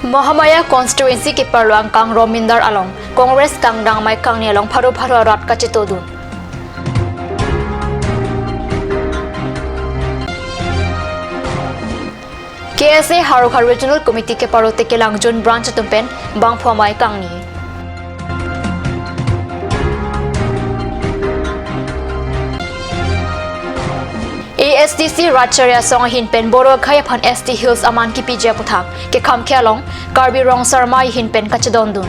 Mahamaya constituency ke perluang kang Romindar along Kongres kang dang mai kang ni along pharu rat ka chitodun KSA Harokha Regional Committee ke parote ke langjun branch tumpen bang phomai kang ni ASDC Ratcharia Song Hinpen Boro Khaya Phan ST Hills Aman ki Pija Puthak ke kham khelong Karbi Rong Sarmai Hinpen Kachadondun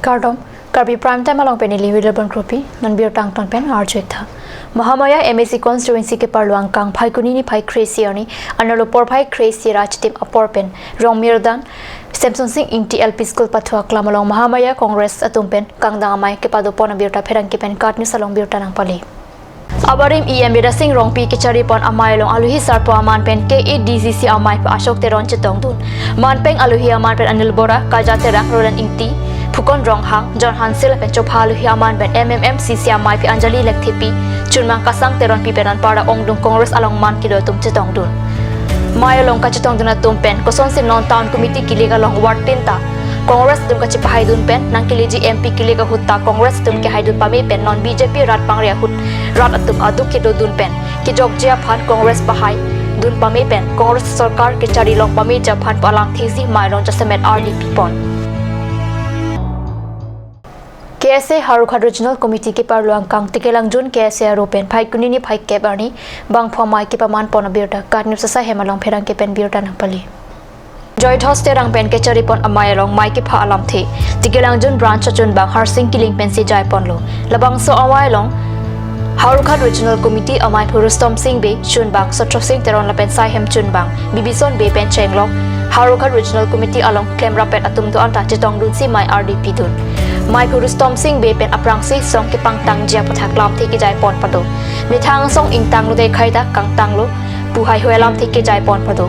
Kardom Karbi Prime Time along penili Widerburn Kropi non bir tang ton pen arjetha Mahamaya MSC constituency ke parluang kang phai kunini phai kresiani analo por phai kresi raj team aporpen rong mirdan Samson Singh INTLP School Pathwa Klamalong Mahamaya Congress atumpen kang dangamai ke padopon birta pherang ke pen card ni salong birta nang pali Abarim Bida Singh Rongpi ke charipon amai long aluhi sarpo aman pen ke DCC amai pa Ashok Teron chetong dun manpeng aluhi aman pen Anil Bora Kajate Rang Roland Ingti Phukon Rong Hang John Hansel pen chopha aluhi aman pen MMMCC amai pi Anjali Lekthepi chunmang kasang Teron pi penan para ongdung Congress along man kido tum chetong dun Maya long kacitong dun pen koson sin non town committee kiliga long ward tinta Congress tum ka chipa haidun pen nang kiliji MP kiliga hutta Congress tum ke haidun pami pen non BJP rat pangria hut rat atum aduk ke dun pen ki jogjia phan Congress pahai dun pami pen Congress sarkar ke chari long pami ja phan palang thisi mai long jasemet RDP pon KSA Harokha Regional Committee ke parluang kang tikelang jun KSA Ropen phai kunini phai ke barni bang phomai ke paman pon birta karnu sasa hemalong pherang ke pen birta nang pali Joy Hoste rang pen ke charipon amai long mai ke pha alam the tikelang jun branch chun bang harsing kiling pen si jai pon lo labang so amai long Harokha Regional Committee amai Rustom Singh be chun bang Satro Singh Teron la pen sai hem chun bang Bibison be pen chenglong Harokha Regional Committee along claim rapet atum do anta chitong dun si mai RDP dun Mai Rustom Singh be pen aprangsi song ke pangtang jia pathak lam the ke jai pon pado mithang song ingtang lu de khaida kangtang lu puhai hoelam the ke jai pon pado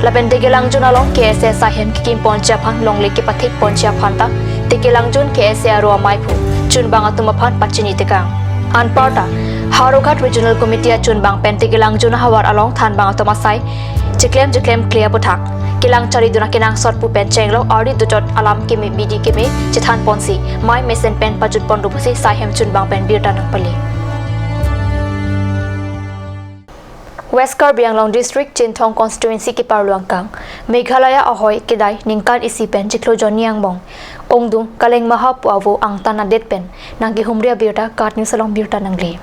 lapen tegelang jun along KSA sahem ki kim pon cha phan long le ke pathik pon cha phan ta tegelang jun KSA ro mai phu chun bang atum phan pachini tekang an parta Harokha Regional Committee chun bang pen tegelang jun hawar along than bang atoma sai jeklem clear pathak kilang chari duna kinang sort pu pen chenglo ari dujot alam ke me bidi ke me chithan ponsi mai mesen pen pajut pon ru phusi sahem chun bang pen birta nang pali West Karbi Anglong District Chinthong constituency ke parluang kang Meghalaya ahoy kedai ningkan isi pen chiklo joniang bong ongdung kaleng maha puawo ang tanadet pen nangki humria birta kat ni salong birta nangli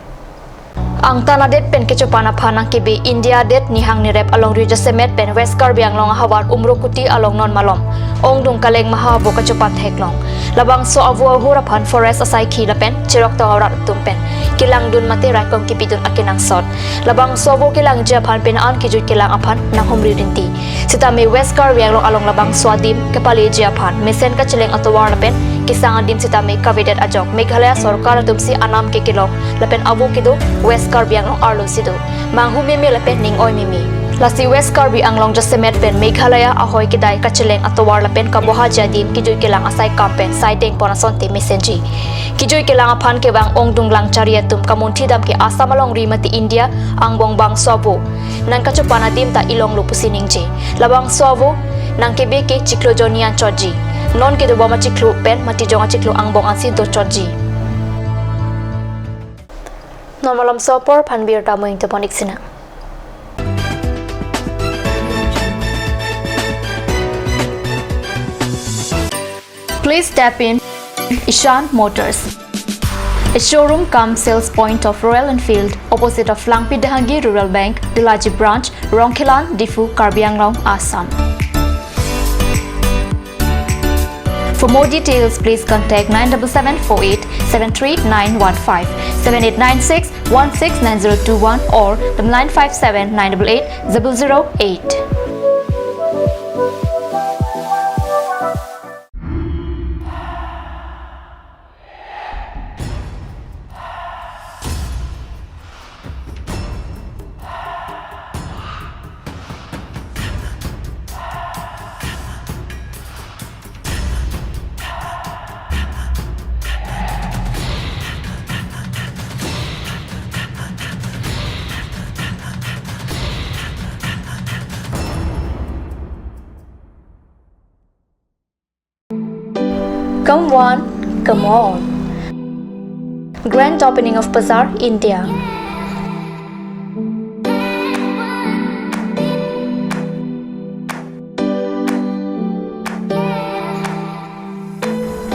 ang tanadet pen ke chopana phana ke be India det nihang ni rep along ri jasemet pen West Karbi Anglong hawar umrokuti along non malom ongdung kaleng maha bo ka chopat heklong labang so avu hura phan forest asai khi la pen chirok to rat tum pen kilang dun mate rai kom ki pidun akinang sot labang so bo kilang ja phan pen an ki jut kilang aphan nang humri rinti sita me West Karbi Anglong along labang swadim ke pali ja phan mesen ka chileng atowar la pen kisang adim sita me kavedet ajok Meghalaya sarkar tumsi anam ke kilong la pen avu kido West Karbi Anglong arlo sido manghu me la pen ning oi mi Lasi West Karbi Anglong jasemet pen Meghalaya ahoy kedai kacheleng atowar la pen kaboha jadim kijui kelang asai kampen siding ponason te mesenji kijui kelang aphan ke bang ongdung lang chariatum kamunthi dam ke asam along rimati India angbong bang sobo nan kachopana dim ta ilong lupusining je labang sobo nang ke be ke chiklo jonian choji non ke do bama chiklo pen mati jonga chiklo angbong ansi do choji normalam sopor phanbir ta moing te ponik sina Please tap in Ishan Motors, a showroom cum sales point of Royal Enfield opposite of Langpi Dahangi Rural Bank, Dilaji Branch, Rongkhelan, Difu, Karbi Anglong, Assam. For more details, please contact 97748 73915, 7896 169021 or 957 988 008. Come one, come all. Grand opening of Bazaar India.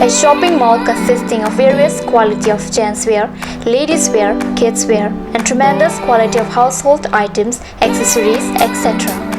A shopping mall consisting of various quality of gents wear, ladies wear, kids wear, and tremendous quality of household items, accessories, etc.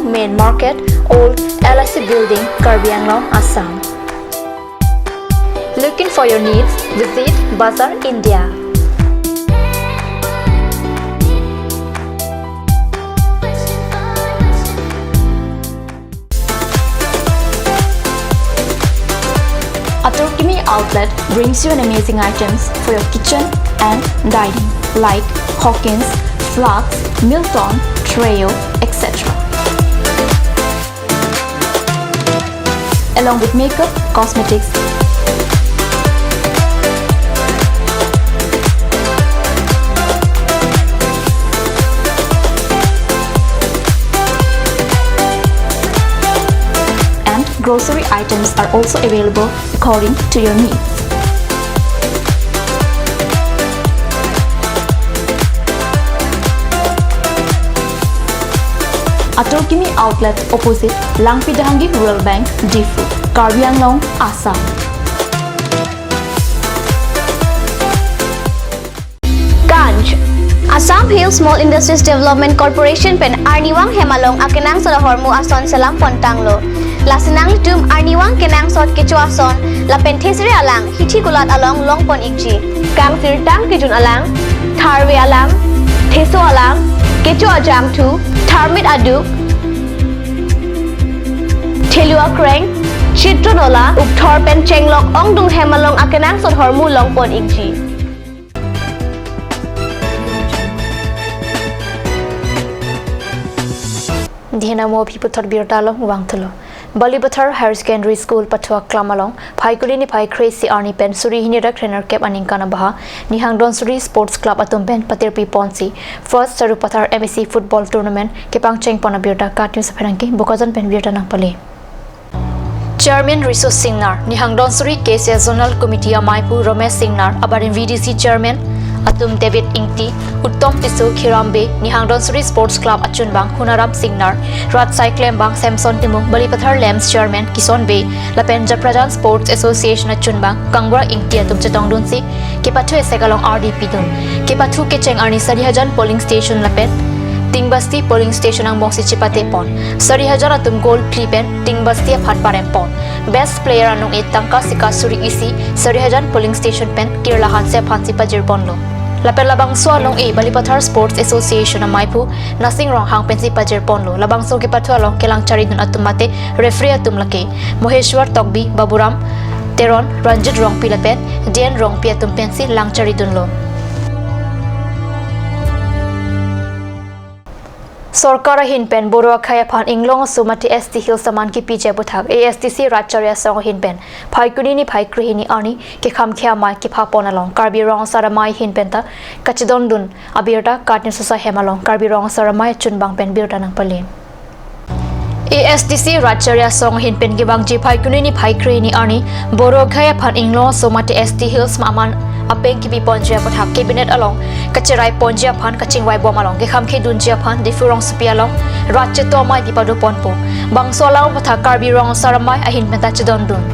Main Market, Old LIC Building, Karbi, Assam. Looking for your needs? Visit Bazaar India. Atorkimi Outlet brings you an amazing items for your kitchen and dining like Hawkins, Flax, Milton, Trail, etc. Along with makeup, cosmetics, and grocery items are also available according to your needs. Atorkimi Outlet opposite Langpidahangi Rural Bank, Difu, Karbi, Assam. Ganj Assam Hill Small Industries Development Corporation pen Arniwang Hemalong akenang sa hormu ason salam pontanglo. Lasinang tum Arniwang kenang sot kecu ason la penthesri alang hithi kulat along longpon ikji. Kang sirtang kejun alang, tharwe alang, theso alang, kecu ajam tu, tharmit aduk, Thelua Kreng, Chitronola, Ukthor Pen Chenglok Ong Dung Hemalong akenang sot hormu longpon ikji. Dinamo people thought Birtalong Wangtalo. Balibathar Higher Secondary School Patua Klamalong, Paikulini Pai Crazy Arni Pen, Suri Hinira Trainer Cap Aninkana Baha, Nihangdon Suri Sports Club Atum Pen, Patirpi Ponsi, First Sarupathar MSC Football Tournament, Kepang Cheng Ponabirta, Katyu Saperanki, Bokazan Pen Birta Nangpale. Chairman Riso Singnar, Nihangdon Suri KCS Zonal Committee Amaipu Romesh Singnar, Abarin VDC Chairman, Atum David Ingti, Uttom Pisu Kirambe, Nihangdon Suri Sports Club Achunbang, Hunaram Singnar, Rat Cyclem Bang Samson Timung, Balipathar Lambs Chairman, Kison Bay, Lapenja Prajan Sports Association Achunbang, Kangra Ingti Atum Chetong Dunsi, Kipatu Segalong RDP Dun, Kipatu Kecheng Arni Sarihajan Polling Station Lapen, Tingbasti Polling Station ang Bongsi Chipate Pon, Sarihajan Atum Gold Klipen, Tingbasti Aphatparem Pon, Best Player anong itangka si Kasuri Isi, Sarihajan Polling Station Pen, Kirlahan se Phansi Pajir Ponlo. Lapelabang Swalong A Balipathar Sports Association ng Maipu, Nasing Rong Hang Pensi Pajir Ponlo, Labang So Kipatualong Kilang Charidun Atumate, Referee Atumlake, Moheshwar Togbi, Baburam, Teron, Ranjit Rong Pilapen, Dian Rong Piatum Pensi Lang Charidun Lo. Sorkara hinpen Borua Khaya Phan Inglong Sumati ST Hill Saman ki Pije Buthak ASTC Ratcharia Song hinpen Phaikuni Phai Krihini Ani ki kham khya mai ki pha ponalong Karbi Rong Saramai hinpenta Kachidon Dun Abirta Katni Sosa Hemalong Karbi Rong Saramai Chunbang pen birta nang palin ASDC Ratcharia Song Hin Pen Gibang Jipai Kunini Pai Krini Arni Boro Khaya Pan Inglo Somate ST Hills Maman Apeng Kibi Ponjia Pathak Cabinet along Kachirai Ponjia Pan Kaching Wai Bom along Gekam Ke Dunjia Pan Difurong Supi along Ratcheto Mai Dipado Ponpo Bang Solang Pathak Karbi Rong Saramai Ahin Penta Chidon Dun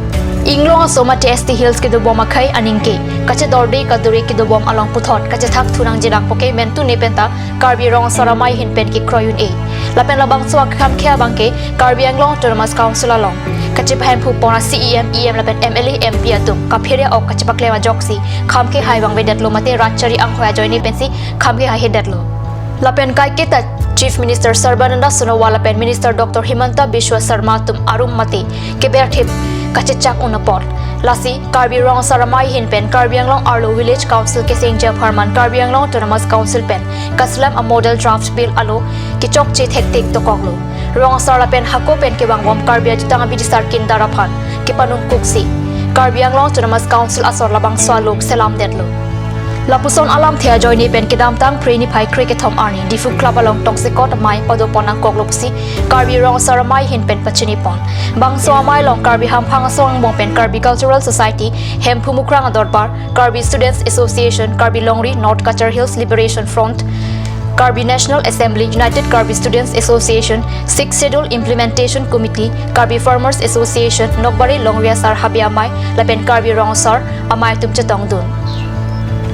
Inglo Somate ST Hills Kido Boma Kai Aninke Kache Dorde Kaduri Kido Bom along Puthot Kache Thak Thunang Jidak Poke Mentu Nepenta Karbi Rong Saramai Hin Pen Ki Kroyun A Lapen Labang Swak Kham Kya Bangke Karbi Anglong Autonomous Council along Kache Pahen Phu Pona CEM EM Lapen MLA MP Atum Kaphiria Ok Kache Paklema Joksi Kham Ke Hai Bang Vedatlo Mate Ratchari Anghoya Joini Pensi Kham Ke Hai Hedatlo Lapen Kai Kita Chief Minister Sarbananda Sonowala Lapen Minister Dr. Himanta Biswa Sarma Tum Arum Mate Keber Thip Kache Chak Unapot Lasi Karbi Rong Saramai Hin Pen Karbi Anglong Arlo Village Council ke Sengja Pharman Karbi Anglong Autonomous Council Pen Kaslam a model draft bill alo ki chok che hektik to koklo Rong Sara Pen Hako Pen ke bangwam Karbi Ajitang Bidisar Kin Daraphan ki Panung Kuksi Karbi Anglong Autonomous Council Asor Labang Swalok Selam Dedlo Lapuson alam thea joini pen kidam tang preni phai cricket thom arni difu club along tongsikot mai padopon ang koklopsi Karbi Rong Saramai Hin Pen pachini pon bang so amai long Karbi ham phang song bong pen Karbi Cultural Society hem phumukrang adorbar Karbi Students Association Karbi Longri North Kachar Hills Liberation Front Karbi National Assembly United Karbi Students Association 6th Schedule Implementation Committee Karbi Farmers Association Nokbari Longria Sar Habiamai Lapen Karbi Rong Sar amai tum chatong dun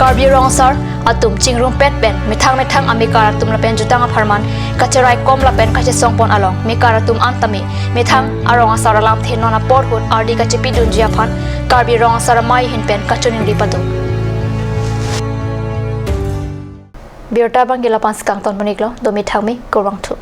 Karbi Rong Sar atum chingrum pet pen methang amikara tum lapen jutang pharman kacharai kom lapen kache songpon along mikara tum antami methang arong saralam thenona porhut ardi kache pidun jiaphan Karbi Rong Saramai Hin Pen kachuning ripado Biota bangila panskang ton maniklo domi thangmi korang thu